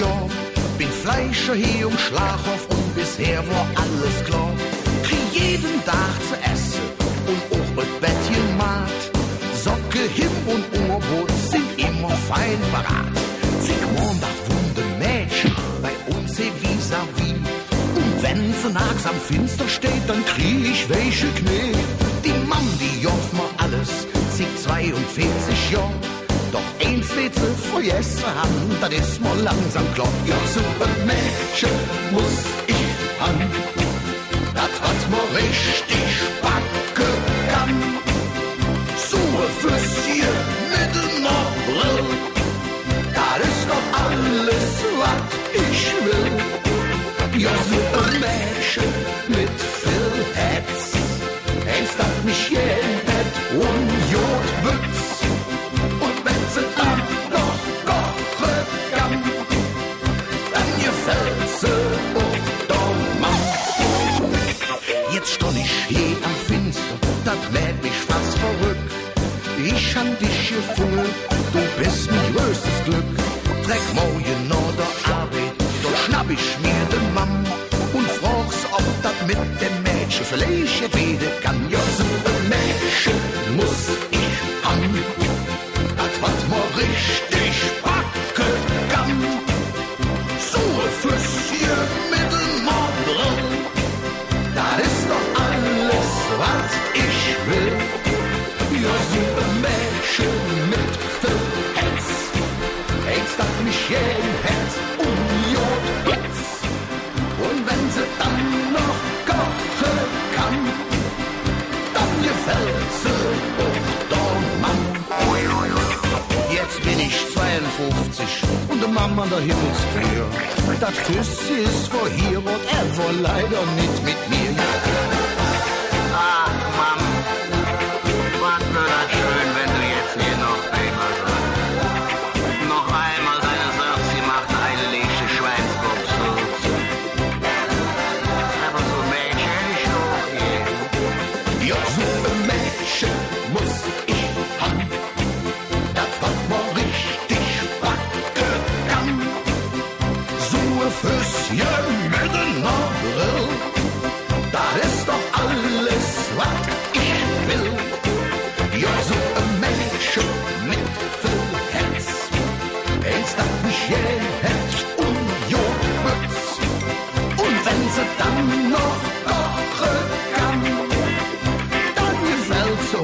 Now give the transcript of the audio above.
Jahr. Bin Fleischer hier um Schlaghof und bisher war alles klar. Krieg jeden Tag zu essen und auch mit Bettchen matt. Socke, Him und Ohrbrot sind immer fein parat. Zick Montag wunde Mädchen bei uns vis-à-vis. Und wenn sie nachts am Finster steht, dann krieg ich welche Knie. Die Mam, die joff mir alles, zick 42 Jahr. Doch eins wird sie vergessen haben, das ist mal langsam klar. Ja, so ein Mädchen muss ich haben, das was mir richtig backen kann. So ein Füßchen mit einer Brille, das ist doch alles, was ich will. Ja, so ein Mädchen mit viel Herz, eins, das mich jeden hat und Jodwitz. Und wenn sie dann noch kochen kann, dann gefällt sie auch der Mann. Jetzt steh ich hier am Finster, das mäht mich fast verrückt. Ich hab dich gefunden, du bist mein größtes Glück. Dreck morgen nach der Arbeit, dort schnapp ich mir den Mann und frag's, ob das mit dem Mädchen vielleicht wieder kann. Ja, so ein Mädchen muss ich haben, das was man richtig packen kann. So ein Füßchen mit einer Brille, das ist doch alles, was ich will. Ja, so ein Mädchen mit viel Herz, eins, das mich jeden Herz und Jodwitz. Und wenn sie dann noch kochen kann, dann gefällt sie auch der Mann. Jetzt bin ich 52 und der Mann an der Himmelstür. Das Füßchen ist vor hier und er war leider nicht mit mir. Ach, Mann, was wird das schön, wenn du jetzt hier noch einmal sagst. Noch einmal deine selbstgemachte eingelegte Schweinsbrust zu. Aber so ein Mädchen hätte ich noch hier. Ja, so ein Mädchen muss ich haben, das was man richtig backen kann. So ein Füßchen mit einer Brille, das ist doch alles, was ich will. Ja, so ein Mädchen mit viel Herz, eins, das mich jäh hat und Jodwitz. Und wenn sie dann noch kochen kann, dann gefällt so